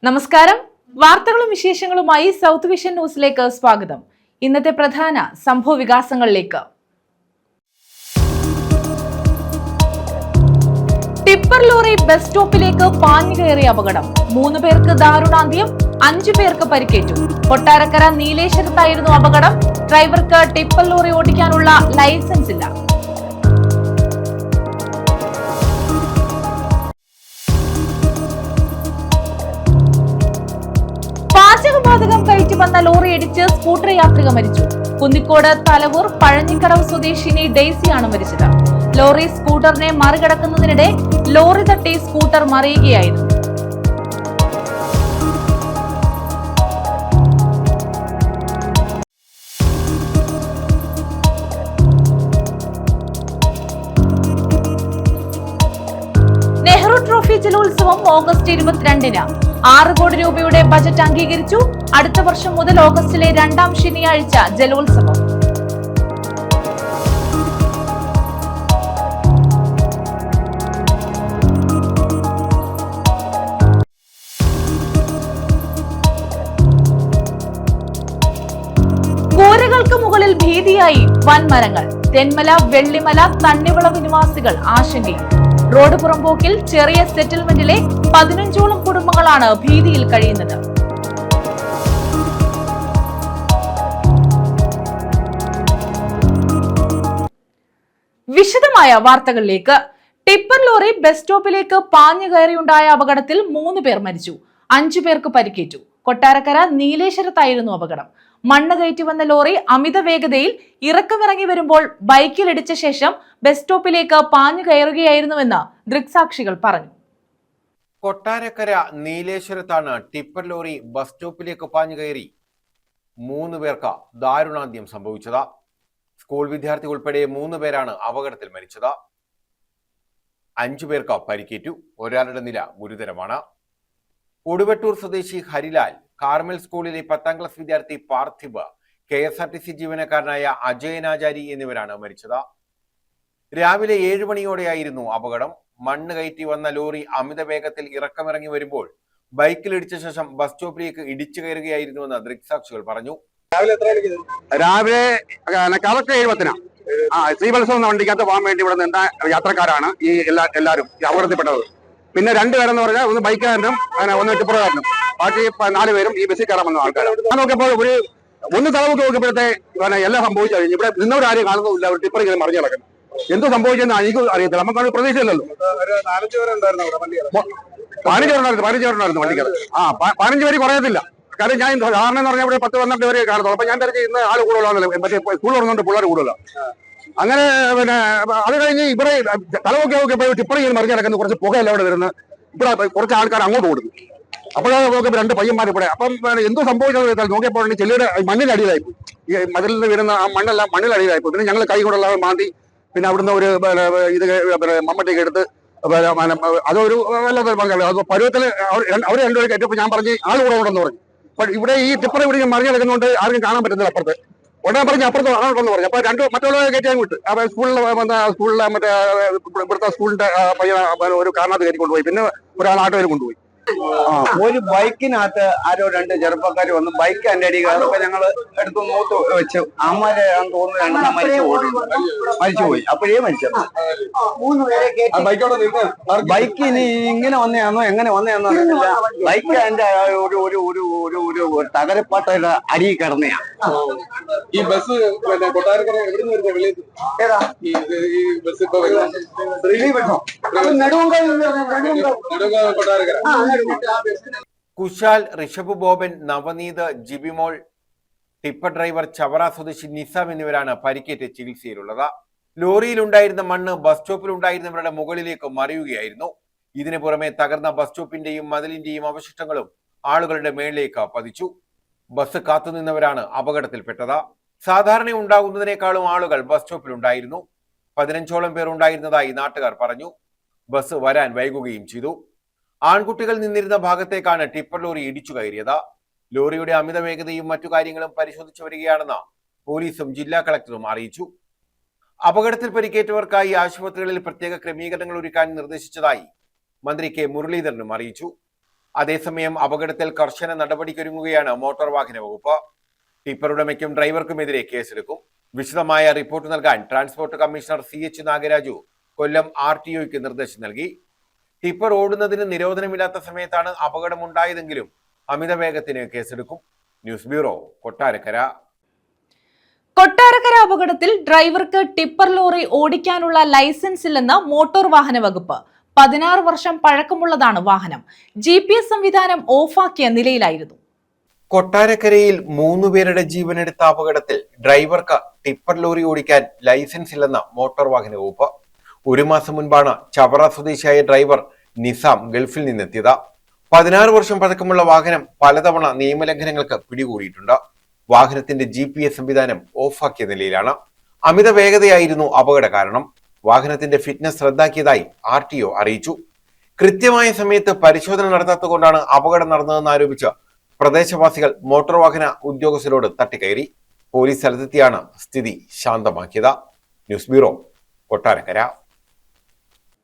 നമസ്കാരം. വാർത്തകളും വിശേഷങ്ങളുമായി സൗത്ത് വിഷൻ ന്യൂസിലേക്ക് സ്വാഗതം. ഇന്നത്തെ പ്രധാന സംഭവ വികാസങ്ങളിലേക്ക്. ടിപ്പർ ലോറി ബസ് സ്റ്റോപ്പിലേക്ക് പാഞ്ഞു കയറിയ അപകടം. 3 പേർക്ക് ദാരുണാന്ത്യം, 5 പേർക്ക് പരിക്കേറ്റു. കൊട്ടാരക്കര നീലേശ്വരത്തായിരുന്നു അപകടം. ഡ്രൈവർക്ക് ടിപ്പർ ലോറി ഓടിക്കാനുള്ള ലൈസൻസ് ഇല്ല. പാചകവാതകം കയറ്റി വന്ന ലോറി ഇടിച്ച് സ്കൂട്ടർ യാത്രിക മരിച്ചു. കുന്നിക്കോട് തലവൂർ പഴഞ്ഞിക്കടവ് സ്വദേശിനി ഡെയ്സിയാണ് മരിച്ചത്. ലോറി സ്കൂട്ടറിനെ മറികടക്കുന്നതിനിടെ ലോറി തട്ടി സ്കൂട്ടർ മറിയുകയായിരുന്നു. നെഹ്റു ട്രോഫി ജലോത്സവം ഓഗസ്റ്റ് 22-ന്. 6 കോടി രൂപയുടെ ബജറ്റ് അംഗീകരിച്ചു. അടുത്ത വർഷം മുതൽ ഓഗസ്റ്റിലെ 2ാം ശനിയാഴ്ച ജലോത്സവം. കൂരകൾക്ക് മുകളിൽ ഭീതിയായി വൻമരങ്ങൾ. തെന്മല, വെള്ളിമല, തണ്ണിവിളവ് നിവാസികൾ ആശങ്കയിൽ. റോഡ് പുറമ്പോക്കിൽ ചെറിയ സെറ്റിൽമെന്റിലെ 15ഓളം കുടുംബങ്ങളാണ് ഭീതിയിൽ കഴിയുന്നത്. വിശദമായ വാർത്തകളിലേക്ക്. ടിപ്പർ ലോറി ബസ് സ്റ്റോപ്പിലേക്ക് പാഞ്ഞു കയറിയുണ്ടായ അപകടത്തിൽ 3 പേർ മരിച്ചു, 5 പേർക്ക് പരിക്കേറ്റു. കൊട്ടാരക്കര നീലേശ്വരത്തായിരുന്നു അപകടം. മണ്ണ് കയറ്റി വന്ന ലോറി അമിത വേഗതയിൽ ഇറക്കമിറങ്ങി വരുമ്പോൾ ബൈക്കിൽ ഇടിച്ച ശേഷം ബസ് സ്റ്റോപ്പിലേക്ക് പാഞ്ഞു കയറുകയായിരുന്നുവെന്ന് ദൃക്സാക്ഷികൾ പറഞ്ഞു. കൊട്ടാരക്കര നീലേശ്വരത്താണ് ടിപ്പർ ലോറി ബസ് സ്റ്റോപ്പിലേക്ക് പാഞ്ഞു കയറി 3 പേർക്ക് ദാരുണാന്ത്യം സംഭവിച്ചത്. സ്കൂൾ വിദ്യാർത്ഥി ഉൾപ്പെടെ 3 പേരാണ് അപകടത്തിൽ മരിച്ചത്. 5 പേർക്ക് പരിക്കേറ്റു. ഒരാളുടെ നില ഗുരുതരമാണ്. ഉടുവട്ടൂർ സ്വദേശി ഹരിലാൽ, കാർമൽ സ്കൂളിലെ 10ാം ക്ലാസ് വിദ്യാർത്ഥി പാർത്ഥിബ്, KSRTC ജീവനക്കാരനായ അജയനാചാരി എന്നിവരാണ് മരിച്ചത്. രാവിലെ 7 മണിയോടെയായിരുന്നു അപകടം. മണ്ണ് കയറ്റി വന്ന ലോറി അമിത വേഗത്തിൽ ഇറക്കമിറങ്ങി വരുമ്പോൾ ബൈക്കിലിടിച്ച ശേഷം ബസ് സ്റ്റോപ്പിലേക്ക് ഇടിച്ചു കയറുകയായിരുന്നുവെന്ന് ദൃക്സാക്ഷികൾ പറഞ്ഞു. രാവിലെ കറക്റ്റ് 7:10 ശ്രീവത്സവം എന്ന വണ്ടിക്കകത്ത് പോകാൻ വേണ്ടി ഇവിടെ നിന്ന യാത്രക്കാരാണ് ഈ എല്ലാവരും അപകടത്തിൽപ്പെട്ടത്. പിന്നെ 2 പേരെന്ന് പറഞ്ഞാൽ ഒന്ന് ബൈക്കുകാരനും ഒന്ന് ടിപ്പറുകാരനും, ബാക്കി 4 പേരും ഈ ബസ്സിൽ കയറാൻ വന്ന ആൾക്കാരാണ്. ഞാൻ നോക്കിയപ്പോൾ ഒന്ന് തലമുക്ക് നോക്കിയപ്പോഴത്തെ എല്ലാം സംഭവിച്ചു കഴിഞ്ഞു. ഇവിടെ നിന്നവരാരും കാണുന്നില്ല. ഒരു ടിപ്പർ ഇങ്ങനെ മറിഞ്ഞു കിടക്കുന്നു. എന്തോ സംഭവിച്ചെന്ന് എനിക്കും അറിയത്തില്ല. നമുക്കത് പ്രതീക്ഷയില്ലല്ലോ. 15 പേരുണ്ടായിരുന്നു വണ്ടിക്കകത്ത്. 15 പേര് കുറയത്തില്ല. കാരണം ഞാൻ ധാരണ എന്ന് പറഞ്ഞാൽ ഇവിടെ 10-12 പേരെ കാണത്തുള്ളൂ. അപ്പൊ ഞാൻ തിരച്ച് ഇന്ന് ആള് കൂടുതലാണല്ലോ. മറ്റേ സ്കൂൾ തുറന്നുകൊണ്ട് പിള്ളേർ കൂടുതലാണ്. അങ്ങനെ അത് കഴിഞ്ഞ് ഇവിടെ തലമൊക്കെ നോക്കിയപ്പോൾ ടിപ്പർ ഇങ്ങനെ മറിഞ്ഞു കിടക്കുന്നു. കുറച്ച് പുകയല്ല അവിടെ വരുന്നത്. ഇവിടെ കുറച്ച് ആൾക്കാർ അങ്ങോട്ട് കൊടുത്തു. അപ്പോഴാണ് നോക്കിയപ്പോൾ 2 പയ്യന്മാർ ഇവിടെ. അപ്പം എന്തോ സംഭവിച്ചത് നോക്കിയപ്പോൾ ചെല്ലിയുടെ മണ്ണിലടിയിലായിപ്പോയി. ഈ മതിലിൽ നിന്ന് വരുന്ന ആ മണ്ണെല്ലാം മണ്ണിലടിയിലായിപ്പോയി. പിന്നെ ഞങ്ങൾ കൈ കൊണ്ടുള്ള മാന്തി പിന്നെ അവിടുന്ന് ഒരു ഇത് മമ്മട്ടിയൊക്കെ എടുത്ത് അതൊരു വല്ലാത്ത പരുവത്തിൽ അവർ 2 പേര് കയറ്റപ്പോൾ ഞാൻ പറഞ്ഞ് ആൾ കൂടെ ഉണ്ടെന്ന് പറഞ്ഞു. അപ്പൊ ഇവിടെ ഈ ടിപ്പർ ഇവിടെ മറിഞ്ഞു കിടക്കുന്നതുകൊണ്ട് ആർക്കും കാണാൻ പറ്റുന്നില്ല. അപ്പുറത്ത് ഉടനെ പറഞ്ഞ് അപ്പുറത്ത് ആളുണ്ടെന്ന് പറഞ്ഞു. അപ്പൊ മറ്റുള്ളവരെ കയറ്റാൻ വിട്ടു. അപ്പൊ സ്കൂളിലെ മറ്റേ ഇവിടുത്തെ സ്കൂളിന്റെ പയ്യൻ ഒരു കാരണത്ത് കയറ്റി കൊണ്ടുപോയി. പിന്നെ ഒരാൾ ആട്ടോയിൽ കൊണ്ടുപോയി. ഒരു ബൈക്കിനകത്ത് ആരോ 2 ചെറുപ്പക്കാർ വന്ന് ബൈക്ക് എന്റെ അടി കയറപ്പോ ഞങ്ങള് എടുത്ത് മൂത്ത് വെച്ചു. അമ്മരെ തോന്നുന്നു 2 മരിച്ചുപോയി. അപ്പോഴേ മരിച്ചത്. 3 പേരെ ബൈക്ക് ഇനി ഇങ്ങനെ വന്നയാണോ എങ്ങനെ വന്നയാണോ അറിയില്ല. ബൈക്ക് എന്റെ ഒരു തകരപ്പാട്ടയുടെ അടി കിടന്നയാ. ഈ ബസ് കൊട്ടാരക്കര എവിടുന്ന് വരുന്ന വെളിയിൽ ഏതാ ഈ ബസ് ഇപ്പൊ കൊട്ടാരക്കര. കുശാൽ, ഋഷഭ് ബോബൻ, നവനീത്, ജിബിമോൾ, ടിപ്പർ ഡ്രൈവർ ചവറ സ്വദേശി നിസാം എന്നിവരാണ് പരിക്കേറ്റ് ചികിത്സയിലുള്ളത്. ലോറിയിലുണ്ടായിരുന്ന മണ്ണ് ബസ് സ്റ്റോപ്പിലുണ്ടായിരുന്നവരുടെ മുകളിലേക്ക് മറിയുകയായിരുന്നു. ഇതിനു പുറമെ തകർന്ന ബസ് സ്റ്റോപ്പിന്റെയും മതിലിന്റെയും അവശിഷ്ടങ്ങളും ആളുകളുടെ മേളിലേക്ക് പതിച്ചു. ബസ് കാത്തുനിന്നവരാണ് അപകടത്തിൽപ്പെട്ടത്. സാധാരണ ഉണ്ടാകുന്നതിനേക്കാളും ആളുകൾ ബസ് സ്റ്റോപ്പിലുണ്ടായിരുന്നു. 15ഓളം പേർ ഉണ്ടായിരുന്നതായി നാട്ടുകാർ പറഞ്ഞു. ബസ് വരാൻ വൈകുകയും ചെയ്തു. ആൺകുട്ടികൾ നിന്നിരുന്ന ഭാഗത്തേക്കാണ് ടിപ്പർ ലോറി ഇടിച്ചു കയറിയത്. ലോറിയുടെ അമിത വേഗതയും മറ്റു കാര്യങ്ങളും പരിശോധിച്ചു വരികയാണെന്ന് പോലീസും ജില്ലാ കളക്ടറും അറിയിച്ചു. അപകടത്തിൽ പരിക്കേറ്റവർക്കായി ആശുപത്രികളിൽ പ്രത്യേക ക്രമീകരണങ്ങൾ ഒരുക്കാൻ നിർദ്ദേശിച്ചതായി മന്ത്രി കെ മുരളീധരനും അറിയിച്ചു. അതേസമയം അപകടത്തിൽ കർശന നടപടിക്കൊരുങ്ങുകയാണ് മോട്ടോർ വാഹന വകുപ്പ്. ടിപ്പർ ഉടമയ്ക്കും ഡ്രൈവർക്കുമെതിരെ കേസെടുക്കും. വിശദമായ റിപ്പോർട്ട് നൽകാൻ transport commissioner CH Nagaraju Kollam RTOയ്ക്ക് നിർദ്ദേശം നൽകി. ടിപ്പർ ഓടുന്നതിന് നിരോധനമില്ലാത്ത സമയത്താണ് അപകടമുണ്ടായതെങ്കിലും അമിത വേഗത്തിന് കേസെടുക്കും. News bureau, Kottarakkara. കൊട്ടാരക്കര അപകടത്തിൽ ഡ്രൈവർക്ക് ടിപ്പർ ലോറി ഓടിക്കാനുള്ള ലൈസൻസ് ഇല്ലെന്ന് മോട്ടോർ വാഹന വകുപ്പ്. 16 വർഷം പഴക്കമുള്ളതാണ് വാഹനം. GPS സംവിധാനം ഓഫാക്കിയ നിലയിലായിരുന്നു. കൊട്ടാരക്കരയിൽ 3 പേരുടെ ജീവനെടുത്ത അപകടത്തിൽ ഡ്രൈവർക്ക് ടിപ്പർ ലോറി ഓടിക്കാൻ ലൈസൻസ് ഇല്ലെന്ന് മോട്ടോർ വാഹന വകുപ്പ്. 1 മാസം മുൻപാണ് ചവറ സ്വദേശിയായ ഡ്രൈവർ നിസാം ഗൾഫിൽ നിന്നെത്തിയത്. 16 വർഷം പഴക്കമുള്ള വാഹനം പലതവണ നിയമലംഘനങ്ങൾക്ക് പിടികൂടിയിട്ടുണ്ട്. വാഹനത്തിന്റെ GPS സംവിധാനം ഓഫാക്കിയ നിലയിലാണ്. അമിത വേഗതയായിരുന്നു അപകട കാരണം. വാഹനത്തിന്റെ ഫിറ്റ്നസ് റദ്ദാക്കിയതായി RTO അറിയിച്ചു. കൃത്യമായ സമയത്ത് പരിശോധന നടത്താത്തതുകൊണ്ടാണ് അപകടം നടന്നതെന്ന് ആരോപിച്ച് പ്രദേശവാസികൾ മോട്ടോർ വാഹന ഉദ്യോഗസ്ഥരോട് തട്ടിക്കയറി. പോലീസ് സ്ഥലത്തെത്തിയാണ് സ്ഥിതി ശാന്തമാക്കിയത്. News bureau, Kottarakkara.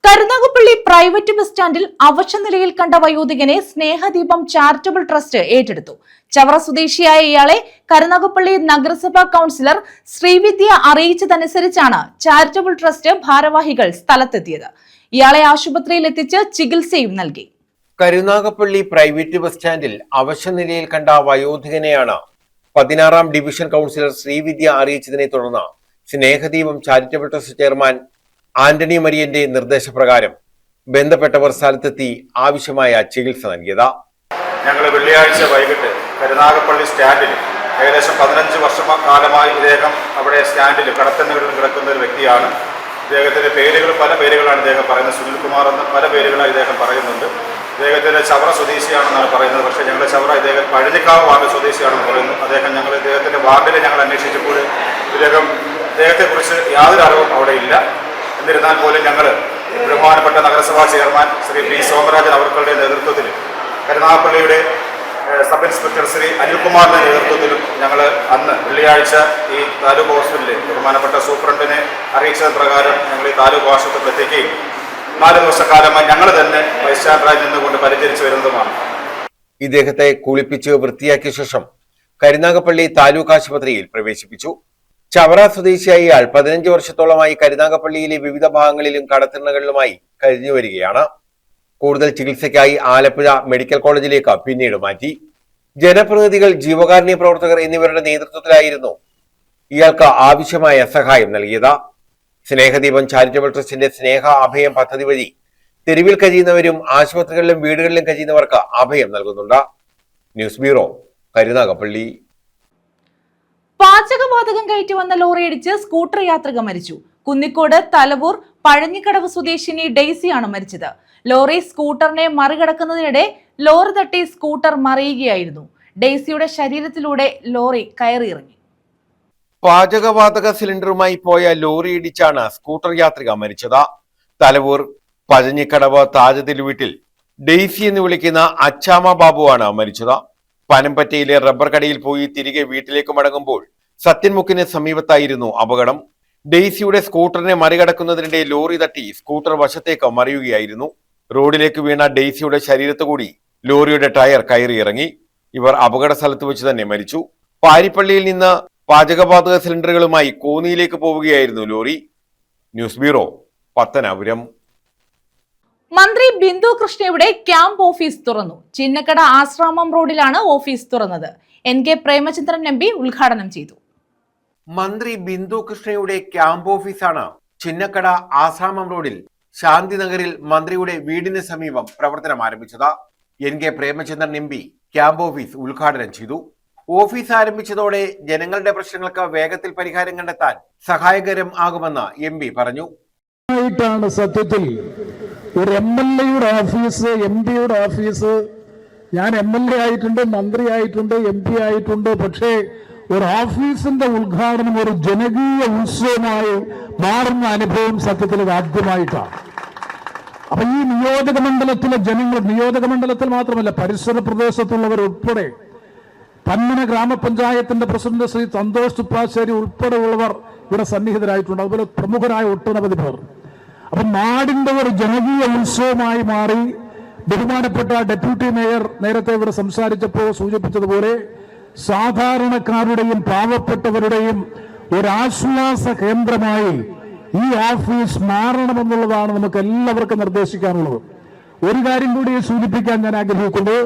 Karunagappally private bus സ്റ്റാൻഡിൽ അവശനിലയിൽ കണ്ട വയോധികനെ സ്നേഹദീപം ചാരിറ്റബിൾ ട്രസ്റ്റ് ഏറ്റെടുത്തു. ചവറ സ്വദേശിയായ ഇയാളെ കരുനാഗപ്പള്ളി നഗരസഭാ കൌൺസിലർ ശ്രീവിദ്യ അറിയിച്ചതനുസരിച്ചാണ് ചാരിറ്റബിൾ ട്രസ്റ്റ് ഭാരവാഹികൾ സ്ഥലത്തെത്തിയത്. ഇയാളെ ആശുപത്രിയിൽ എത്തിച്ച് ചികിത്സയും നൽകി. കരുനാഗപ്പള്ളി പ്രൈവറ്റ് ബസ് സ്റ്റാൻഡിൽ അവശനിലയിൽ കണ്ട വയോധികനെയാണ് 16ാം ഡിവിഷൻ കൌൺസിലർ ശ്രീവിദ്യ അറിയിച്ചതിനെ തുടർന്ന് സ്നേഹദീപം ചാരിറ്റബിൾ ട്രസ്റ്റ് ചെയർമാൻ ആന്റണി മരിയന്റെ നിർദ്ദേശപ്രകാരം ബന്ധപ്പെട്ടവർ സ്ഥലത്തെത്തി ആവശ്യമായ ചികിത്സ നൽകിയത്. ഞങ്ങൾ വെള്ളിയാഴ്ച വൈകിട്ട് കരുനാഗപ്പള്ളി സ്റ്റാൻഡിൽ ഏകദേശം 15 വർഷക്കാലമായി ഇദ്ദേഹം അവിടെ സ്റ്റാൻഡിൽ കടത്തണ്ണുകളിൽ കിടക്കുന്ന ഒരു വ്യക്തിയാണ്. ഇദ്ദേഹത്തിന്റെ പേരുകൾ പല പേരുകളാണ് ഇദ്ദേഹം പറയുന്നത്. സുനിൽകുമാർ എന്ന പല പേരുകളാണ് ഇദ്ദേഹം പറയുന്നുണ്ട്. ഇദ്ദേഹത്തിന്റെ ചവറ സ്വദേശിയാണെന്നാണ് പറയുന്നത്. പക്ഷേ ഞങ്ങൾ ചവറ ഇദ്ദേഹം പഴനിക്കാവ് വാർഡ് സ്വദേശിയാണെന്ന് പറയുന്നു. ഇദ്ദേഹത്തിന്റെ വാർഡിൽ ഞങ്ങൾ അന്വേഷിച്ചപ്പോൾ ഇദ്ദേഹത്തെക്കുറിച്ച് യാതൊരു അറിവും അവിടെ ഇല്ല. എന്നിരുന്നാൽ പോലും ഞങ്ങൾ ബഹുമാനപ്പെട്ട നഗരസഭാ ചെയർമാൻ ശ്രീ P. സോമരാജൻ അവർക്കളുടെ നേതൃത്വത്തിൽ കരുനാഗപ്പള്ളിയുടെ സബ് ഇൻസ്പെക്ടർ ശ്രീ അനിൽകുമാറിന്റെ നേതൃത്വത്തിലും ഞങ്ങൾ അന്ന് വെള്ളിയാഴ്ച ഈ താലൂക്ക് ഹോസ്പിറ്റലിൽ ബഹുമാനപ്പെട്ട സൂപ്രണ്ടിനെ അറിയിച്ചത് പ്രകാരം ഞങ്ങൾ ഈ താലൂക്ക് ആശുപത്രിയിൽ എത്തിക്കുകയും 4 ദിവസക്കാലമായി ഞങ്ങൾ തന്നെ വൈസ് ചാൻസലറായി നിന്നുകൊണ്ട് പരിചരിച്ചു വരുന്നതുമാണ്. ഇദ്ദേഹത്തെ കുളിപ്പിച്ച് വൃത്തിയാക്കിയ ശേഷം കരുനാഗപ്പള്ളി താലൂക്ക് ആശുപത്രിയിൽ പ്രവേശിപ്പിച്ചു. ചവറ സ്വദേശിയായ ഇയാൾ 15 വർഷത്തോളമായി കരുനാഗപ്പള്ളിയിലെ വിവിധ ഭാഗങ്ങളിലും കടത്തിണ്ണകളിലുമായി കഴിഞ്ഞു വരികയാണ്. കൂടുതൽ ചികിത്സയ്ക്കായി ആലപ്പുഴ മെഡിക്കൽ കോളേജിലേക്ക് പിന്നീട് മാറ്റി. ജനപ്രതിനിധികൾ, ജീവകാരുണ്യ പ്രവർത്തകർ എന്നിവരുടെ നേതൃത്വത്തിലായിരുന്നു ഇയാൾക്ക് ആവശ്യമായ സഹായം നൽകിയത്. സ്നേഹദീപം ചാരിറ്റബിൾ ട്രസ്റ്റിന്റെ സ്നേഹ അഭയം പദ്ധതി വഴി തെരുവിൽ കഴിയുന്നവരും ആശുപത്രികളിലും വീടുകളിലും കഴിയുന്നവർക്ക് അഭയം നൽകുന്നുണ്ട്. News bureau, Karunagappally. പാചകവാതകം കയറ്റി വന്ന ലോറി ഇടിച്ച് സ്കൂട്ടർ യാത്രിക മരിച്ചു. കുന്നിക്കോട് തലവൂർ പഴഞ്ഞിക്കടവ് സ്വദേശിനി ഡെയ്സിയാണ് മരിച്ചത്. ലോറി സ്കൂട്ടറിനെ മറികടക്കുന്നതിനിടെ ലോറി തട്ടി സ്കൂട്ടർ മറിയുകയായിരുന്നു. ഡെയ്സിയുടെ ശരീരത്തിലൂടെ ലോറി കയറിയിറങ്ങി. പാചകവാതക സിലിണ്ടറുമായി പോയ ലോറി ഇടിച്ചാണ് സ്കൂട്ടർ യാത്രിക മരിച്ചത്. തലവൂർ പഴഞ്ഞിക്കടവ് താജത്തിൽ വീട്ടിൽ ഡെയ്സി എന്ന് വിളിക്കുന്ന അച്ചാമ ബാബുവാണ് മരിച്ചത്. പനമ്പറ്റയിലെ റബ്ബർ കടയിൽ പോയി തിരികെ വീട്ടിലേക്ക് മടങ്ങുമ്പോൾ സത്യൻമുക്കിന് സമീപത്തായിരുന്നു അപകടം. ഡെയ്സിയുടെ സ്കൂട്ടറിനെ മറികടക്കുന്നതിനിടെ ലോറി തട്ടി സ്കൂട്ടർ വശത്തേക്ക് മറിയുകയായിരുന്നു. റോഡിലേക്ക് വീണ ഡെയ്സിയുടെ ശരീരത്തുകൂടി ലോറിയുടെ ടയർ കയറിയിറങ്ങി. ഇവർ അപകട സ്ഥലത്ത് വെച്ച് തന്നെ മരിച്ചു. പാരിപ്പള്ളിയിൽ നിന്ന് പാചകവാതക സിലിണ്ടറുകളുമായി കോന്നിയിലേക്ക് പോവുകയായിരുന്നു ലോറി. News bureau, Pathanapuram. മന്ത്രി ബിന്ദു കൃഷ്ണയുടെ ക്യാമ്പ് ഓഫീസ് തുറന്നു. ചിന്നക്കട ആശ്രാമം റോഡിലാണ് ഓഫീസ് തുറന്നത്. NK പ്രേമചന്ദ്രൻ MP ഉദ്ഘാടനം ചെയ്തു. മന്ത്രി ബിന്ദു കൃഷ്ണയുടെ ക്യാമ്പ് ഓഫീസാണ് ചിന്നക്കട ആശ്രാമം റോഡിൽ ശാന്തിനഗറിൽ മന്ത്രിയുടെ വീടിന് സമീപം പ്രവർത്തനം ആരംഭിച്ചത്. NK Premachandran MP camp office ഉദ്ഘാടനം ചെയ്തു. ഓഫീസ് ആരംഭിച്ചതോടെ ജനങ്ങളുടെ പ്രശ്നങ്ങൾക്ക് വേഗത്തിൽ പരിഹാരം കണ്ടെത്താൻ സഹായകരം ആകുമെന്ന് MP പറഞ്ഞു. സത്യത്തിൽ ഒരു MLA-യുടെ ഓഫീസ്, MP-യുടെ ഓഫീസ്, ഞാൻ MLA ആയിട്ടുണ്ട്, മന്ത്രി ആയിട്ടുണ്ട്, MP ആയിട്ടുണ്ട്. പക്ഷേ ഒരു ഓഫീസിന്റെ ഉദ്ഘാടനം ഒരു ജനകീയ ഉത്സവമായി മാറുന്ന അനുഭവം സത്യത്തിൽ ഇത് ആദ്യമായിട്ടാണ്. അപ്പൊ ഈ നിയോജക മണ്ഡലത്തിലെ ജനങ്ങൾ, നിയോജക മണ്ഡലത്തിൽ മാത്രമല്ല പരിസര പ്രദേശത്തുള്ളവർ ഉൾപ്പെടെ, പന്മന ഗ്രാമപഞ്ചായത്തിന്റെ പ്രസിഡന്റ് ശ്രീ സന്തോഷ് തുപ്പാശ്ശേരി ഉൾപ്പെടെയുള്ളവർ ഇവിടെ സന്നിഹിതരായിട്ടുണ്ട്. അതുപോലെ പ്രമുഖരായ ഒട്ടനവധി പേർ. അപ്പൊ നാടിന്റെ ഒരു ജനകീയ ഉത്സവമായി മാറി ബഹുമാനപ്പെട്ട ഡെപ്യൂട്ടി മേയർ നേരത്തെ ഇവിടെ സംസാരിച്ചപ്പോൾ സൂചിപ്പിച്ചതുപോലെ സാധാരണക്കാരുടെയും പാവപ്പെട്ടവരുടെയും ഒരാശ്വാസ കേന്ദ്രമായി ഈ ഓഫീസ് മാറണമെന്നുള്ളതാണ് നമുക്ക് എല്ലാവർക്കും നിർദ്ദേശിക്കാനുള്ളത്. ഒരു കാര്യം കൂടി സൂചിപ്പിക്കാൻ ഞാൻ ആഗ്രഹിക്കുന്നു.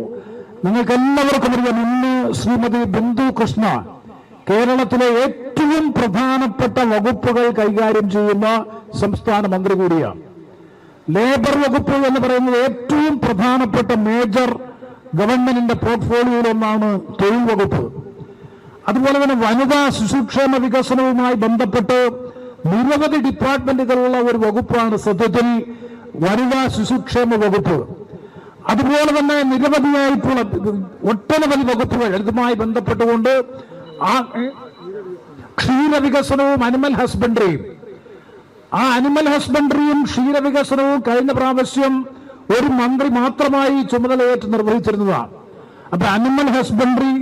നിങ്ങൾക്ക് എല്ലാവർക്കും അറിയാം, ഇന്ന് ശ്രീമതി ബിന്ദു കൃഷ്ണ കേരളത്തിലെ ഏറ്റവും പ്രധാനപ്പെട്ട വകുപ്പുകൾ കൈകാര്യം ചെയ്യുന്ന സംസ്ഥാന മന്ത്രി കൂടിയാണ്. ലേബർ വകുപ്പ് എന്ന് പറയുന്നത് ഏറ്റവും പ്രധാനപ്പെട്ട മേജർ ഗവൺമെന്റിന്റെ പോർട്ട്ഫോളിയോയിൽ ഒന്നാണ് തൊഴിൽ വകുപ്പ്. അതുപോലെ തന്നെ വനിതാ ശിശുക്ഷേമ വികസനവുമായി ബന്ധപ്പെട്ട് നിരവധി ഡിപ്പാർട്ട്മെന്റുകളുള്ള ഒരു വകുപ്പാണ് സത്യത്തിൽ വനിതാ ശിശുക്ഷേമ വകുപ്പ്. അതുപോലെ തന്നെ നിരവധിയായിട്ടുള്ള ഒട്ടനവധി വകുപ്പുകൾ ഇതുമായി ബന്ധപ്പെട്ടുകൊണ്ട് ആ ക്ഷീരവികസനവും അനിമൽ ഹസ്ബൻഡറിയും ക്ഷീരവികസനവും കഴിഞ്ഞ പ്രാവശ്യം ഒരു മന്ത്രി മാത്രമായി ചുമതലയേറ്റ് നിർവഹിച്ചിരുന്നതാണ്. അപ്പൊ അനിമൽ ഹസ്ബൻഡറി,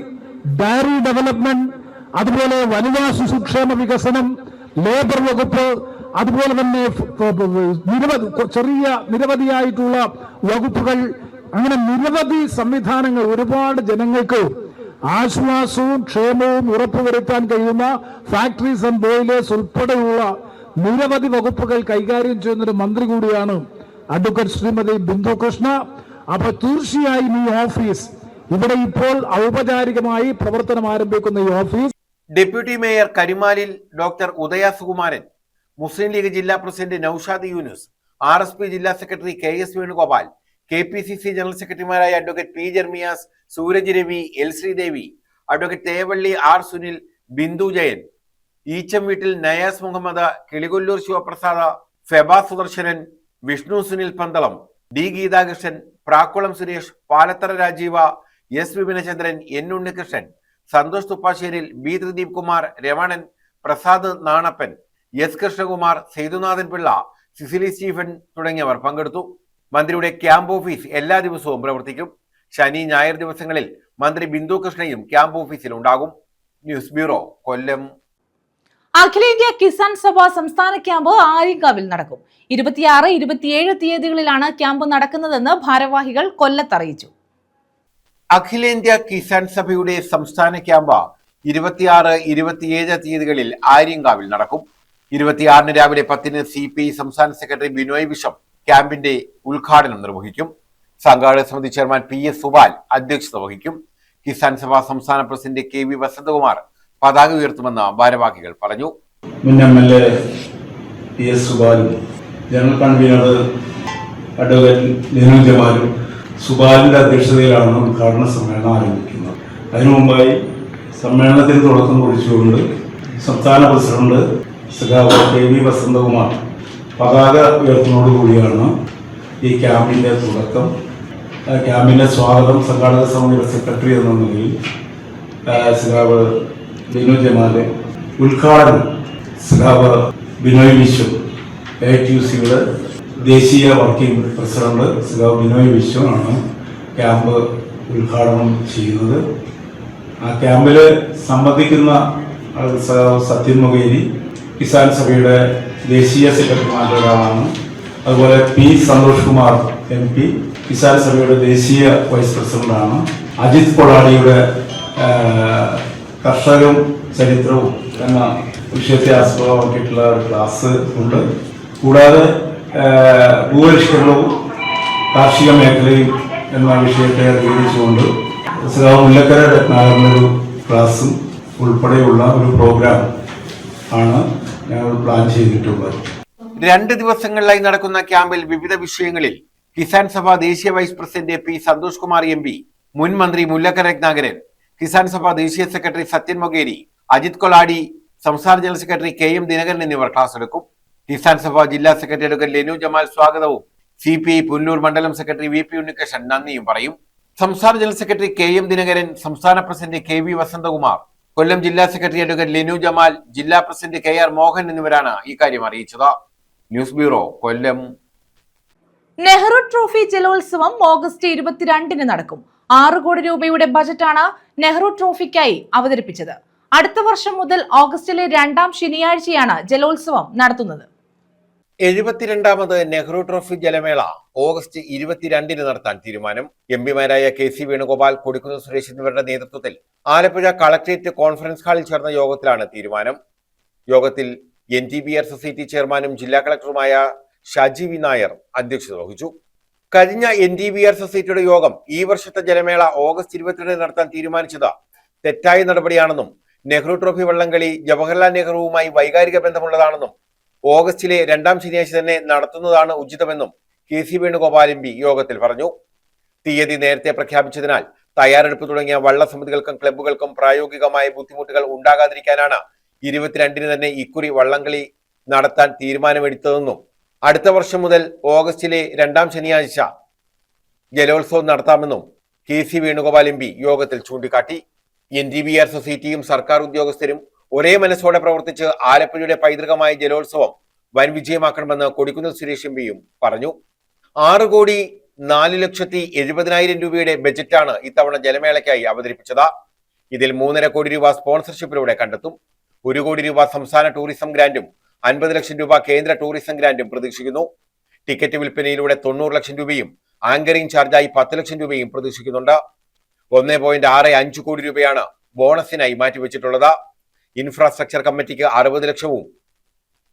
ഡയറി ഡെവലപ്മെന്റ്, അതുപോലെ വനിതാ ശിശുക്ഷേമ വികസനം, ലേബർ വകുപ്പ്, അതുപോലെ തന്നെ നിരവധിയായിട്ടുള്ള വകുപ്പുകൾ, അങ്ങനെ നിരവധി സംവിധാനങ്ങൾ ഒരുപാട് ജനങ്ങൾക്ക് ആശ്വാസവും ക്ഷേമവും ഉറപ്പുവരുത്താൻ കഴിയുന്ന ഫാക്ടറീസ് ആൻഡ് ബോയിലേഴ്സ് ഉൾപ്പെടെയുള്ള നിരവധി വകുപ്പുകൾ കൈകാര്യം ചെയ്യുന്നൊരു മന്ത്രി കൂടിയാണ് അഡ്വക്കേറ്റ് ശ്രീമതി ബിന്ദു കൃഷ്ണ. അപ്പൊ തീർച്ചയായും ഈ ഓഫീസ് ഇവിടെ ഇപ്പോൾ ഔപചാരികമായി പ്രവർത്തനം ആരംഭിക്കുന്ന ഈ office deputy mayor Karimalil doctor Udaya Sukumaran, Muslim League ജില്ലാ പ്രസിഡന്റ് നൌഷാദ് യൂനുസ്, RSP ജില്ലാ secretary KS Venugopal, KPCC general സെക്രട്ടറിമാരായ advocate P Jermias, Sooraj Ravi, L Sreedevi, advocate Thevally R Sunil, Bindu Jayan, Eecham വീട്ടിൽ Nayas Muhammad, Kilikollur Sivaprasada, Feba Sudarsanan, Vishnu Sunil Pandalam, D Geethakrishnan, Prakkulam Suresh, Palathara Rajeeva, S Vipinachandran, N Unnikrishnan, Santhosh Thuppasseril, B Thrideep Kumar, Ramanan, Prasad Nanappan, S Krishnakumar, Sethunathan Pillai, Cicily Stephen തുടങ്ങിയവർ പങ്കെടുത്തു. മന്ത്രിയുടെ ക്യാമ്പ് ഓഫീസ് എല്ലാ ദിവസവും പ്രവർത്തിക്കും. ശനി ഞായർ ദിവസങ്ങളിൽ മന്ത്രി ബിന്ദു കൃഷ്ണയും ക്യാമ്പ് ഓഫീസിൽ ഉണ്ടാകും. ന്യൂസ് ബ്യൂറോ, കൊല്ലം. അഖിലേന്ത്യാ കിസാൻ സഭ സംസ്ഥാന ക്യാമ്പ് ആര്യങ്കാവിൽ നടക്കും. 26, 27 തീയതികളിലാണ് ക്യാമ്പ് നടക്കുന്നതെന്ന് ഭാരവാഹികൾ കൊല്ലത്ത് അറിയിച്ചു. അഖിലേന്ത്യാ കിസാൻ സഭയുടെ സംസ്ഥാന ക്യാമ്പ് 26, 27 തീയതികളിൽ ആര്യങ്കാവിൽ നടക്കും. 26 രാവിലെ 10 CPI സംസ്ഥാന സെക്രട്ടറി ബിനോയ് വിശ്വം ക്യാമ്പിന്റെ ഉദ്ഘാടനം നിർവഹിക്കും. സംഘാടക സമിതി ചെയർമാൻ PS സുബാൽ അധ്യക്ഷത വഹിക്കും. കിസാൻ സഭ സംസ്ഥാന പ്രസിഡന്റ് KV വസന്തകുമാർ പതാക ഉയർത്തുമെന്ന് ഭാരവാഹികൾ പറഞ്ഞു. മുൻ MLA PS സുബാലും ജനറൽ കൺവീനർ അഡ്വക്കേറ്റ് ലിനു ജമാലും സുബാലിന്റെ അധ്യക്ഷതയിലാണ് ഉദ്ഘാടന സമ്മേളനം ആരംഭിക്കുന്നത്. അതിനു മുമ്പായി സമ്മേളനത്തിന് തുടക്കം കുറിച്ചുകൊണ്ട് സംസ്ഥാന പ്രസിഡന്റ് സഖാവ് KV വസന്തകുമാർ പതാക ഉയർത്തുന്നതോടുകൂടിയാണ് ഈ ക്യാമ്പിന്റെ തുടക്കം. ക്യാമ്പിന്റെ സ്വാഗതം സംഘാടക സമിതിയുടെ സെക്രട്ടറി എന്ന നിലയിൽ സഖാവ് ബിനു ജമാല്, ഉദ്ഘാടനം സഖാവ് ബിനോയ് വിശ്വം, AITUCയുടെ ദേശീയ വർക്കിംഗ് പ്രസിഡന്റ് സഖാവ് ബിനോയ് വിശ്വമാണ് ക്യാമ്പ് ഉദ്ഘാടനം ചെയ്യുന്നത്. ആ ക്യാമ്പിൽ സംബന്ധിക്കുന്ന സഖാവ് സത്യൻ മൊകേരി കിസാൻ സഭയുടെ ദേശീയ സെക്രട്ടറിമാരുടെ ഒരാളാണ്. അതുപോലെ P സന്തോഷ് കുമാർ MP കിസാൻ സഭയുടെ ദേശീയ വൈസ് പ്രസിഡന്റാണ്. അജിത് കൊളാടിയുടെ കർഷകരും ചരിത്രവും എന്ന വിഷയത്തെ ആസ്പദമാക്കിയിട്ടുള്ള ഒരു ക്ലാസ് ഉണ്ട്. കൂടാതെ ഭൂപരിഷ്കരണവും കാർഷിക മേഖലയും എന്ന വിഷയത്തെ അധികരിച്ചുകൊണ്ട് സഖാവ് മുല്ലക്കര രത്നാകരൻ്റെ ഒരു ക്ലാസും ഉൾപ്പെടെയുള്ള ഒരു പ്രോഗ്രാം ആണ് ഞങ്ങൾ പ്ലാൻ ചെയ്തിട്ടുള്ളത്. 2 ദിവസങ്ങളിലായി നടക്കുന്ന ക്യാമ്പിൽ വിവിധ വിഷയങ്ങളിൽ കിസാൻ സഭ ദേശീയ vice president P Santhosh Kumar MP, മുൻ മന്ത്രി മുല്ലക്കര രത്നാകരൻ, കിസാൻ സഭ ദേശീയ സെക്രട്ടറി സത്യൻ മൊകേരി, അജിത് കൊളാടി, സംസ്ഥാന ജനറൽ സെക്രട്ടറി KM ദിനകരൻ എന്നിവർ ക്ലാസ് എടുക്കും. കിസാൻ സഭ ജില്ലാ സെക്രട്ടറി അഡ്വക്കേറ്റ് ലെനു ജമാൽ സ്വാഗതവും CPI പുല്ലൂർ മണ്ഡലം സെക്രട്ടറി VP ഉണ്ണികൃഷ്ണൻ നന്ദിയും പറയും. സംസ്ഥാന ജനറൽ സെക്രട്ടറി KM ദിനകരൻ, സംസ്ഥാന പ്രസിഡന്റ് KV വസന്തകുമാർ, കൊല്ലം ജില്ലാ സെക്രട്ടറി അഡ്വക്കേറ്റ് ലെനു ജമാൽ, ജില്ലാ പ്രസിഡന്റ് KR മോഹൻ എന്നിവരാണ് ഇക്കാര്യം അറിയിച്ചത്. ന്യൂസ് ബ്യൂറോ, കൊല്ലം. നെഹ്റു ട്രോഫി ജലോത്സവം ഓഗസ്റ്റ് 22 നടക്കും. 6 കോടി രൂപയുടെ ബജറ്റാണ് നെഹ്റു ട്രോഫിക്കായി അവതരിപ്പിച്ചത്. അടുത്ത വർഷം മുതൽ ഓഗസ്റ്റിലെ 2ാം ശനിയാഴ്ചയാണ് ജലോത്സവം നടത്തുന്നത്. 72ാമത് നെഹ്റു ട്രോഫി ജലമേള ഓഗസ്റ്റ് 22-ന് നടത്താൻ തീരുമാനം. എംപിമാരായ KC വേണുഗോപാൽ, കൊടിക്കുന്നിൽ സുരേഷ് എന്നിവരുടെ നേതൃത്വത്തിൽ ആലപ്പുഴ കളക്ട്രേറ്റ് കോൺഫറൻസ് ഹാളിൽ ചേർന്ന യോഗത്തിലാണ് തീരുമാനം. യോഗത്തിൽ NTBR സൊസൈറ്റി ചെയർമാനും ജില്ലാ കളക്ടറുമായ ഷാജി വി നായർ അധ്യക്ഷത വഹിച്ചു. കഴിഞ്ഞ NTBR സൊസൈറ്റിയുടെ യോഗം ഈ വർഷത്തെ ജലമേള ഓഗസ്റ്റ് 22-ന് നടത്താൻ തീരുമാനിച്ചത് തെറ്റായ നടപടിയാണെന്നും നെഹ്റു ട്രോഫി വള്ളംകളി ജവഹർലാൽ നെഹ്റുവുമായി വൈകാരിക ബന്ധമുള്ളതാണെന്നും ഓഗസ്റ്റിലെ 2ാം ശനിയാഴ്ച തന്നെ നടത്തുന്നതാണ് ഉചിതമെന്നും KC വേണുഗോപാൽ MP യോഗത്തിൽ പറഞ്ഞു. തീയതി നേരത്തെ പ്രഖ്യാപിച്ചതിനാൽ തയ്യാറെടുപ്പ് തുടങ്ങിയ വള്ളസമിതികൾക്കും ക്ലബ്ബുകൾക്കും പ്രായോഗികമായ ബുദ്ധിമുട്ടുകൾ ഉണ്ടാകാതിരിക്കാനാണ് 22-ന് തന്നെ ഇക്കുറി വള്ളംകളി നടത്താൻ തീരുമാനമെടുത്തതെന്നും അടുത്ത വർഷം മുതൽ ഓഗസ്റ്റിലെ 2ാം ശനിയാഴ്ച ജലോത്സവം നടത്താമെന്നും KC വേണുഗോപാൽ MP യോഗത്തിൽ ചൂണ്ടിക്കാട്ടി. NTBR സൊസൈറ്റിയും സർക്കാർ ഉദ്യോഗസ്ഥരും ഒരേ മനസ്സോടെ പ്രവർത്തിച്ച് ആലപ്പുഴയുടെ പൈതൃകമായ ജലോത്സവം വൻ വിജയമാക്കണമെന്ന് കൊടിക്കുന്നിൽ സുരേഷ് MPയും പറഞ്ഞു. 6,04,70,000 രൂപയുടെ ബജറ്റാണ് ഇത്തവണ ജലമേളയ്ക്കായി അവതരിപ്പിച്ചത്. ഇതിൽ 3.5 കോടി രൂപ സ്പോൺസർഷിപ്പിലൂടെ കണ്ടെത്തും. 1 കോടി രൂപ സംസ്ഥാന ടൂറിസം ഗ്രാന്റും 50 ലക്ഷം രൂപ കേന്ദ്ര ടൂറിസം ഗ്രാന്റും പ്രതീക്ഷിക്കുന്നു. ടിക്കറ്റ് വിൽപ്പനയിലൂടെ 90 ലക്ഷം രൂപയും ആങ്കറിംഗ് ചാർജായി 10 ലക്ഷം രൂപയും പ്രതീക്ഷിക്കുന്നുണ്ട്. 1.65 കോടി രൂപയാണ് ബോണസിനായി മാറ്റിവെച്ചിട്ടുള്ളത്. ഇൻഫ്രാസ്ട്രക്ചർ കമ്മിറ്റിക്ക് 60 ലക്ഷവും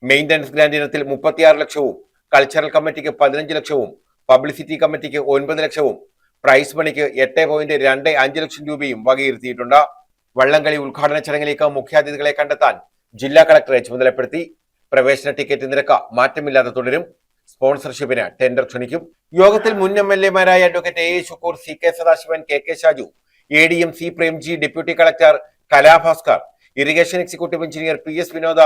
മെയിന്റനൻസ് ഗ്രാന്റ് ഇനത്തിൽ 36 ലക്ഷവും കൾച്ചറൽ കമ്മിറ്റിക്ക് 15 ലക്ഷവും പബ്ലിസിറ്റി കമ്മിറ്റിക്ക് 9 ലക്ഷവും പ്രൈസ് മണിക്ക് 8.25 ലക്ഷം രൂപയും വകയിരുത്തിയിട്ടുണ്ട്. വള്ളംകളി ഉദ്ഘാടന ചടങ്ങിലേക്ക് മുഖ്യാതിഥികളെ കണ്ടെത്താൻ ജില്ലാ കളക്ടറെ ചുമതലപ്പെടുത്തി. പ്രവേശന ടിക്കറ്റ് നിരക്ക് മാറ്റമില്ലാതെ തുടരും. സ്പോൺസർഷിപ്പിന് ടെൻഡർ ക്ഷണിക്കും. യോഗത്തിൽ മുൻ MLA-മാരായ advocate A. Shukkoor, CK Sadasivan, KK Shaju, ADM C. Premji, deputy collector Kalabhaskar, irrigation executive engineer PS Vinoda,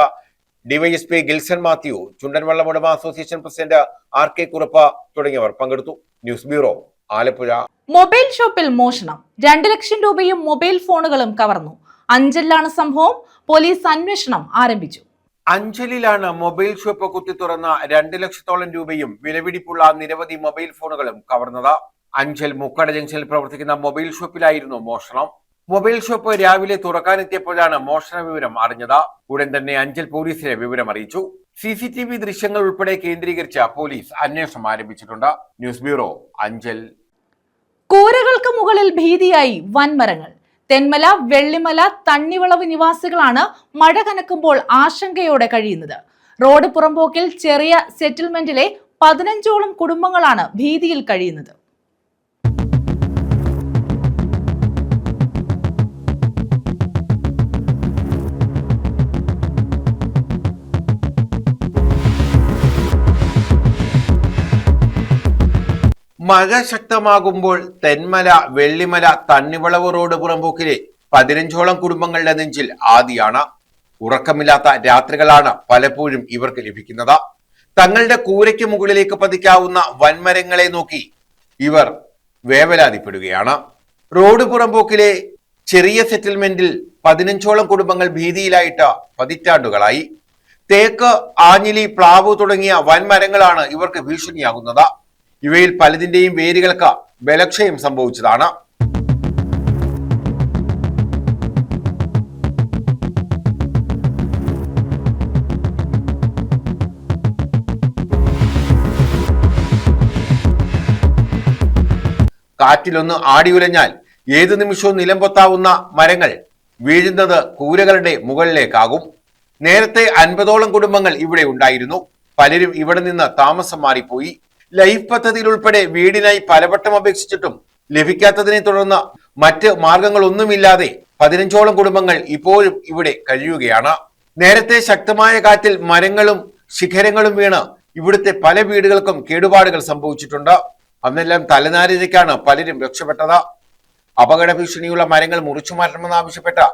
DYSP Gilson Mathew, ചുണ്ടൻവള്ളം ഉടമ അസോസിയേഷൻ പ്രസിഡന്റ് RK കുറുപ്പ് തുടങ്ങിയവർ പങ്കെടുത്തു. News bureau, Alappuzha. മൊബൈൽ ഷോപ്പിൽ മോഷണം, 2 ലക്ഷം രൂപയും മൊബൈൽ ഫോണുകളും കവർന്നു. അഞ്ചലിലാണ് സംഭവം. പോലീസ് അന്വേഷണം ആരംഭിച്ചു. അഞ്ചലിലാണ് മൊബൈൽ ഷോപ്പ് കുത്തിത്തുറന്ന 2 ലക്ഷത്തോളം രൂപയും വിലപിടിപ്പുള്ള നിരവധി മൊബൈൽ ഫോണുകളും കവർന്നത്. അഞ്ചൽ മുക്കട ജംഗ്ഷനിൽ പ്രവർത്തിക്കുന്ന മൊബൈൽ ഷോപ്പിലായിരുന്നു മോഷണം. മൊബൈൽ ഷോപ്പ് രാവിലെ തുറക്കാനെത്തിയപ്പോഴാണ് മോഷണ വിവരം അറിഞ്ഞത്. ഉടൻ തന്നെ അഞ്ചൽ പോലീസിനെ വിവരം അറിയിച്ചു. CCTV ദൃശ്യങ്ങൾ ഉൾപ്പെടെ കേന്ദ്രീകരിച്ച പോലീസ് അന്വേഷണം ആരംഭിച്ചിട്ടുണ്ട്. News bureau, Anchal. കൂരകൾക്ക് മുകളിൽ ഭീതിയായി വൻമരങ്ങൾ. തെന്മല, വെള്ളിമല, തണ്ണിവളവ് നിവാസികളാണ് മഴ കനക്കുമ്പോൾ ആശങ്കയോടെ കഴിയുന്നത്. റോഡ് പുറമ്പോക്കിൽ ചെറിയ സെറ്റിൽമെന്റിലെ 15ഓളം കുടുംബങ്ങളാണ് ഭീതിയിൽ കഴിയുന്നത്. മഴ ശക്തമാകുമ്പോൾ തെന്മല, വെള്ളിമല, തണ്ണിവളവ് റോഡ് പുറമ്പോക്കിലെ 15ഓളം കുടുംബങ്ങളുടെ നെഞ്ചിൽ ആദിയാണ്. ഉറക്കമില്ലാത്ത രാത്രികളാണ് പലപ്പോഴും ഇവർക്ക് ലഭിക്കുന്നത്. തങ്ങളുടെ കൂരയ്ക്ക് മുകളിലേക്ക് പതിക്കാവുന്ന വൻമരങ്ങളെ നോക്കി ഇവർ വേവലാതിപ്പെടുകയാണ്. റോഡ് പുറമ്പോക്കിലെ ചെറിയ സെറ്റിൽമെന്റിൽ 15ഓളം കുടുംബങ്ങൾ ഭീതിയിലായിട്ട് പതിറ്റാണ്ടുകളായി. തേക്ക്, ആഞ്ഞിലി, പ്ലാവ് തുടങ്ങിയ വൻമരങ്ങളാണ് ഇവർക്ക് ഭീഷണിയാകുന്നത്. ഇവയിൽ പലതിന്റെയും വേരുകൾക്ക് ബലക്ഷയം സംഭവിച്ചതാണ്. കാറ്റിലൊന്ന് ആടിയുലഞ്ഞാൽ ഏതു നിമിഷവും നിലംപൊത്താവുന്ന മരങ്ങൾ വീഴുന്നത് കൂരകളുടെ മുകളിലേക്കാകും. നേരത്തെ 50ഓളം കുടുംബങ്ങൾ ഇവിടെ ഉണ്ടായിരുന്നു. പലരും ഇവിടെ നിന്ന് താമസം മാറിപ്പോയി. ലൈഫ് പദ്ധതിയിൽ ഉൾപ്പെടെ വീടിനായി പലവട്ടം അപേക്ഷിച്ചിട്ടും ലഭിക്കാത്തതിനെ തുടർന്ന് മറ്റ് മാർഗങ്ങളൊന്നുമില്ലാതെ 15ഓളം കുടുംബങ്ങൾ ഇപ്പോഴും ഇവിടെ കഴിയുകയാണ്. നേരത്തെ ശക്തമായ കാറ്റിൽ മരങ്ങളും ശിഖരങ്ങളും വീണ് ഇവിടുത്തെ പല വീടുകൾക്കും കേടുപാടുകൾ സംഭവിച്ചിട്ടുണ്ട്. അന്നെല്ലാം തലനാരിഴയ്ക്കാണ് പലരും രക്ഷപ്പെട്ടത്. അപകട ഭീഷണിയുള്ള മരങ്ങൾ മുറിച്ചു മാറ്റണമെന്നാവശ്യപ്പെട്ട്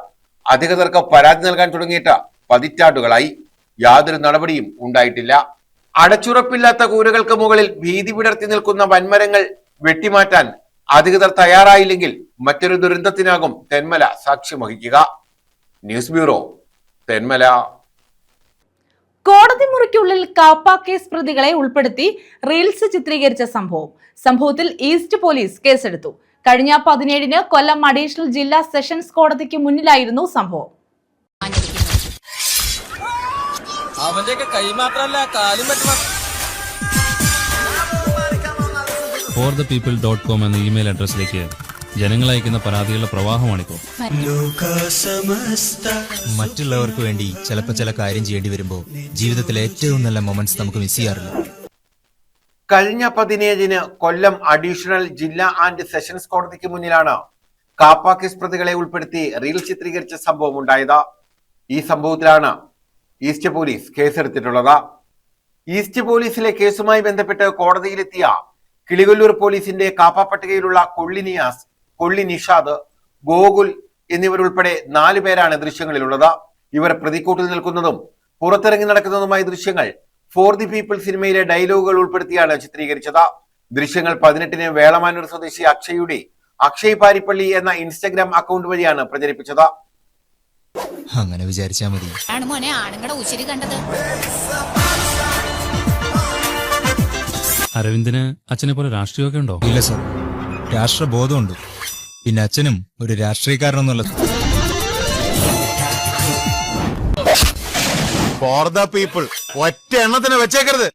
അധികൃതർക്ക് പരാതി നൽകാൻ തുടങ്ങിയിട്ട് പതിറ്റാണ്ടുകളായി. യാതൊരു നടപടിയും ഉണ്ടായിട്ടില്ല. അടച്ചുറപ്പില്ലാത്ത കൂരകൾക്ക് മുകളിൽ ഭീതി വിടർത്തി നിൽക്കുന്ന വൻമരങ്ങൾ വെട്ടിമാറ്റാൻ അധികൃതർ തയ്യാറായില്ലെങ്കിൽ മറ്റൊരു ദുരന്തത്തിനാകും തെന്മല സാക്ഷ്യം വഹിക്കുക. News bureau, Thenmala. കോടതി മുറിക്കുള്ളിൽ കാപ്പ കേസ് പ്രതികളെ ഉൾപ്പെടുത്തി റീൽസ് ചിത്രീകരിച്ച സംഭവത്തിൽ ഈസ്റ്റ് പോലീസ് കേസെടുത്തു. കഴിഞ്ഞ 17-ന് കൊല്ലം അഡീഷണൽ ജില്ലാ സെഷൻസ് കോടതിക്ക് മുന്നിലായിരുന്നു സംഭവം. അവന്റെയൊക്കെ കൈ മാത്രല്ല കാലും പറ്റും. forthepeople.com എന്ന ഇമെയിൽ അഡ്രസ്സിലേക്ക് ജനങ്ങൾ അയക്കുന്ന പരാതികളുടെ പ്രവാഹമാണിപ്പോൾ. മറ്റുള്ളവർക്ക് വേണ്ടി ചിലപ്പോൾ ചില കാര്യം ചെയ്യേണ്ടി വരുമ്പോൾ ജീവിതത്തിലെ ഏറ്റവും നല്ല മൊമെന്റ്സ് നമുക്ക് മിസ് ചെയ്യാറില്ല. കഴിഞ്ഞ 17-ന് കൊല്ലം അഡീഷണൽ ജില്ലാ ആൻഡ് സെഷൻസ് കോടതിക്ക് മുന്നിലാണ് കാപ്പ കേസ് പ്രതികളെ ഉൾപ്പെടുത്തി റീൽ ചിത്രീകരിച്ച സംഭവം ഉണ്ടായത്. ഈ സംഭവത്തിലാണ് ഈസ്റ്റ് പോലീസ് കേസെടുത്തിട്ടുള്ളത്. ഈസ്റ്റ് പോലീസിലെ കേസുമായി ബന്ധപ്പെട്ട് കോടതിയിലെത്തിയ കിളികൊല്ലൂർ പോലീസിന്റെ കാപ്പ പട്ടികയിലുള്ള കൊള്ളി നിയാസ്, കൊള്ളി നിഷാദ്, ഗോകുൽ എന്നിവരുൾപ്പെടെ 4 പേരാണ് ദൃശ്യങ്ങളിലുള്ളത്. ഇവർ പ്രതിക്കൂട്ടിൽ നിൽക്കുന്നതും പുറത്തിറങ്ങി നടക്കുന്നതുമായ ദൃശ്യങ്ങൾ ഫോർ ദി പീപ്പിൾ സിനിമയിലെ ഡയലോഗുകൾ ഉൾപ്പെടുത്തിയാണ് ചിത്രീകരിച്ചത്. ദൃശ്യങ്ങൾ 18-ന് വേളമാനൂർ സ്വദേശി അക്ഷയുടെ അക്ഷയ് പാരിപ്പള്ളി എന്ന ഇൻസ്റ്റഗ്രാം അക്കൗണ്ട് വഴിയാണ് പ്രചരിപ്പിച്ചത്. അങ്ങനെ വിചാരിച്ചാ മതി. അരവിന്ദിന് അച്ഛനെ പോലെ രാഷ്ട്രീയമൊക്കെ ഉണ്ടോ? ഇല്ല സർ, രാഷ്ട്രബോധമുണ്ട്. പിന്നെ അച്ഛനും ഒരു രാഷ്ട്രീയക്കാരനൊന്നുമല്ല. ഫോർ ദ പീപ്പിൾ ഒറ്റ എണ്ണത്തിന് വെച്ചേക്കരുത്.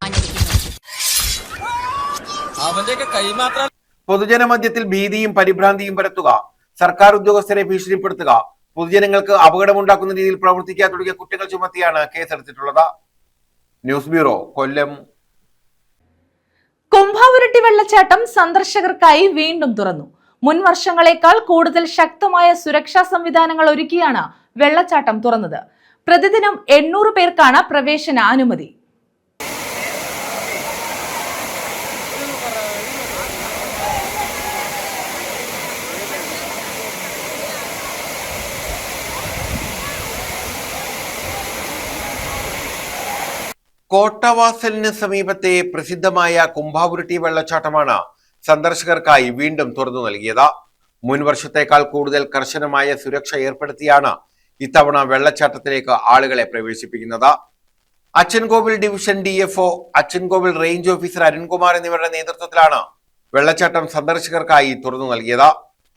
പൊതുജന മധ്യത്തിൽ ഭീതിയും പരിഭ്രാന്തിയും പരത്തുക, സർക്കാർ ഉദ്യോഗസ്ഥരെ ഭീഷണിപ്പെടുത്തുക, പൊതുജനങ്ങൾക്ക് അപകടമുണ്ടാക്കുന്ന രീതിയിൽ പ്രവർത്തിക്കുക തുടങ്ങിയ കുറ്റങ്ങൾ ചുമത്തിയാണ് കേസെടുത്തിട്ടുള്ളത്. ന്യൂസ് ബ്യൂറോ, കൊല്ലം. കുംഭാവുരുട്ടി വെള്ളച്ചാട്ടം സന്ദർശകർക്കായി വീണ്ടും തുറന്നു. മുൻ വർഷങ്ങളെക്കാൾ കൂടുതൽ ശക്തമായ സുരക്ഷാ സംവിധാനങ്ങൾ ഒരുക്കിയാണ് വെള്ളച്ചാട്ടം തുറന്നത്. പ്രതിദിനം 800 പേർക്കാണ് പ്രവേശന അനുമതി. കോട്ടവാസലിന് സമീപത്തെ പ്രസിദ്ധമായ കുംഭാവുരുട്ടി വെള്ളച്ചാട്ടമാണ് സന്ദർശകർക്കായി വീണ്ടും തുറന്നു നൽകിയത്. മുൻ വർഷത്തേക്കാൾ കൂടുതൽ കർശനമായ സുരക്ഷ ഏർപ്പെടുത്തിയാണ് ഇത്തവണ വെള്ളച്ചാട്ടത്തിലേക്ക് ആളുകളെ പ്രവേശിപ്പിക്കുന്നത്. Achankovil division DFO, Achankovil range officer Arunkumar എന്നിവരുടെ നേതൃത്വത്തിലാണ് വെള്ളച്ചാട്ടം സന്ദർശകർക്കായി തുറന്നു നൽകിയത്.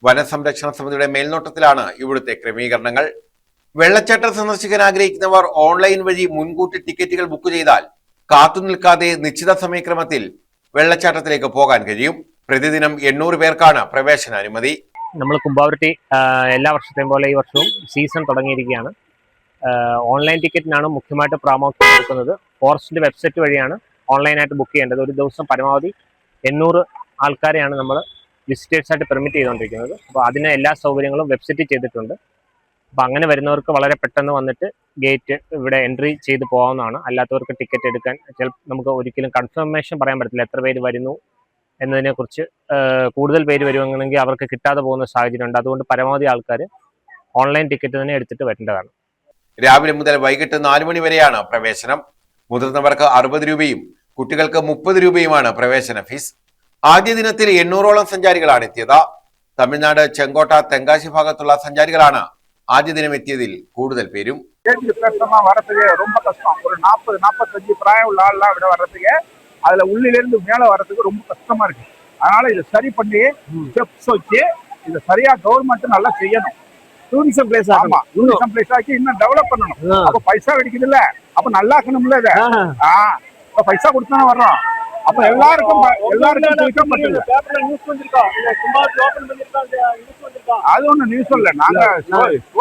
വനസംരക്ഷണ സമിതിയുടെ മേൽനോട്ടത്തിലാണ് ഇവിടുത്തെ ക്രമീകരണങ്ങൾ. വെള്ളച്ചാട്ടം സന്ദർശിക്കാൻ ആഗ്രഹിക്കുന്നവർ ഓൺലൈൻ വഴി മുൻകൂട്ടി ടിക്കറ്റുകൾ ബുക്ക് ചെയ്താൽ കാത്തുനിൽക്കാതെ നിശ്ചിത സമയക്രമത്തിൽ വെള്ളച്ചാട്ടത്തിലേക്ക് പോകാൻ കഴിയും. പ്രതിദിനം 800 പേർക്കാണ് പ്രവേശനാനുമതി. നമ്മൾ കുംഭാവുരുട്ടി എല്ലാ വർഷത്തെയും പോലെ ഈ വർഷവും സീസൺ തുടങ്ങിയിരിക്കുകയാണ്. ഓൺലൈൻ ടിക്കറ്റിനാണ് മുഖ്യമായിട്ട് പ്രാമുഖ്യം കൊടുക്കുന്നത്. ഫോറസ്റ്റിന്റെ വെബ്സൈറ്റ് വഴിയാണ് ഓൺലൈനായിട്ട് ബുക്ക് ചെയ്യേണ്ടത്. ഒരു ദിവസം പരമാവധി 800 ആൾക്കാരെയാണ് നമ്മൾ വിസിറ്റേഴ്സായിട്ട് പെർമിറ്റ് ചെയ്തുകൊണ്ടിരിക്കുന്നത്. അപ്പോൾ അതിന് എല്ലാ സൗകര്യങ്ങളും വെബ്സൈറ്റിൽ ചെയ്തിട്ടുണ്ട്. അപ്പോൾ അങ്ങനെ വരുന്നവർക്ക് വളരെ പെട്ടെന്ന് വന്നിട്ട് ഗേറ്റ് ഇവിടെ എൻട്രി ചെയ്ത് പോകാവുന്നതാണ്. അല്ലാത്തവർക്ക് ടിക്കറ്റ് എടുക്കാൻ നമുക്ക് ഒരിക്കലും കൺഫർമേഷൻ പറയാൻ പറ്റില്ല എത്ര പേര് വരുന്നു എന്നതിനെക്കുറിച്ച്. കൂടുതൽ പേര് വരുവാണെങ്കിൽ അവർക്ക് കിട്ടാതെ പോകുന്ന സാഹചര്യമുണ്ട്. അതുകൊണ്ട് പരമാവധി ആൾക്കാർ ഓൺലൈൻ ടിക്കറ്റ് തന്നെ എടുത്തിട്ട് വരേണ്ടതാണ്. രാവിലെ മുതൽ വൈകിട്ട് 4 മണി വരെയാണ് പ്രവേശനം. മുതിർന്നവർക്ക് 60 രൂപയും കുട്ടികൾക്ക് 30 രൂപയുമാണ് പ്രവേശന ഫീസ്. ആദ്യ ദിനത്തിൽ 800ഓളം സഞ്ചാരികളാണ് എത്തിയത്. തമിഴ്നാട്, ചെങ്കോട്ട, തെങ്കാശി ഭാഗത്തുള്ള സഞ്ചാരികളാണ് ആദ്യ ദിനം എത്തിയതിൽ കൂടുതൽ പേരും. வரதுக்கு ரொம்ப கஷ்டம். ஒரு 40-45 பிராயம் உள்ள ஆள்லாம் விட வர்றதுக்கு, அதுல உள்ளிலிருந்து மேல வர்றதுக்கு ரொம்ப கஷ்டமா இருக்கு. அதனால இதை சரி பண்ணி ஸ்டெப்ஸ் வச்சு இதை சரியா கவர்மெண்ட் நல்லா செய்யணும். டூரிசம் பிளேஸ் ஆமா, டூரிசம் பிளேஸ் ஆக்கி இன்னும் டெவலப் பண்ணணும். அப்ப பைசா வெடிக்குது இல்ல, அப்ப நல்லா இருக்கணும்ல. இதை இப்ப பைசா கொடுத்தானே வர்றோம். அப்ப எல்லாருக்கும் அது ஒண்ணு நியூஸ் இல்ல, நாங்க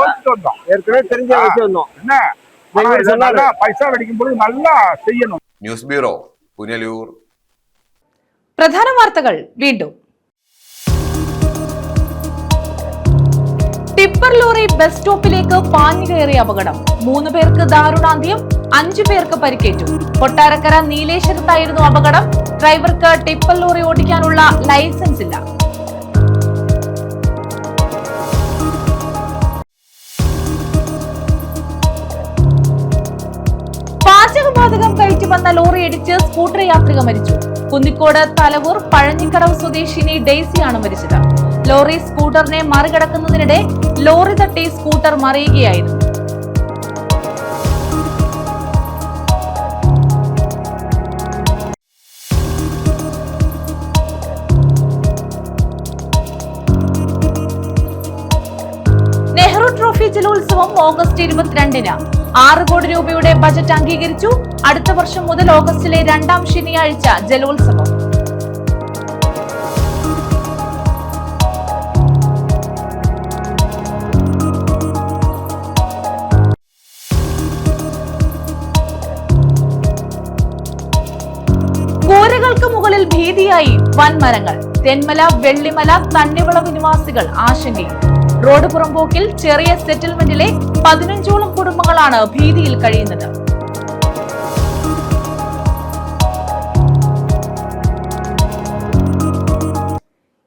வந்தோம் ஏற்கனவே தெரிஞ்ச விஷயம் தான். என்ன நல்லா பைசா வெடிக்கும் போது நல்லா செய்யணும். News bureau, Punalur. പ്രധാന വാർത്തകൾ വീണ്ടും. ടിപ്പർ ലോറി ബസ് സ്റ്റോപ്പിലേക്ക് പാഞ്ഞു കയറിയ അപകടം. 3 പേർക്ക് ദാരുണാന്ത്യം, 5 പേർക്ക് പരിക്കേറ്റു. കൊട്ടാരക്കര നീലേശ്വരത്തായിരുന്നു അപകടം. ഡ്രൈവർക്ക് ടിപ്പർ ലോറി ഓടിക്കാനുള്ള ലൈസൻസ് ഇല്ല. പാചകവാതകം കയറ്റി വന്ന ലോറി ഇടിച്ച് സ്കൂട്ടർ യാത്രിക മരിച്ചു. കുന്നിക്കോട് തലവൂർ പഴഞ്ഞിക്കടവ് സ്വദേശിനി ഡെയ്സിയാണ് മരിച്ചത്. ലോറി സ്കൂട്ടറിനെ മറികടക്കുന്നതിനിടെ ലോറി തട്ടി സ്കൂട്ടർ മറിയുകയായിരുന്നു. നെഹ്റു ട്രോഫി ജലോത്സവം ഓഗസ്റ്റ് 22-ന്. 6 കോടി രൂപയുടെ ബജറ്റ് അംഗീകരിച്ചു. അടുത്ത വർഷം മുതൽ ഓഗസ്റ്റിലെ 2ാം ശനിയാഴ്ച ജലോത്സവം. വീടുകൾക്ക് മുകളിൽ ഭീതിയായി വൻമരങ്ങൾ. തെന്മല, വെള്ളിമല, തണ്ണിവളവ് നിവാസികൾ ആശങ്കയിൽ. റോഡ് പുറമ്പോക്കിൽ ചെറിയ സെറ്റിൽമെന്റിലെ 15ഓളം കുടുംബങ്ങളാണ് ഭീതിയിൽ കഴിയുന്നത്.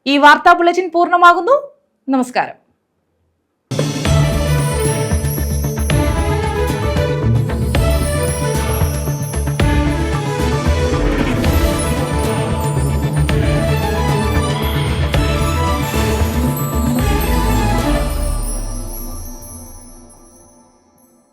ഈ വാർത്താ ബുള്ളറ്റിൻ പൂർണ്ണമാകുന്നു. നമസ്കാരം.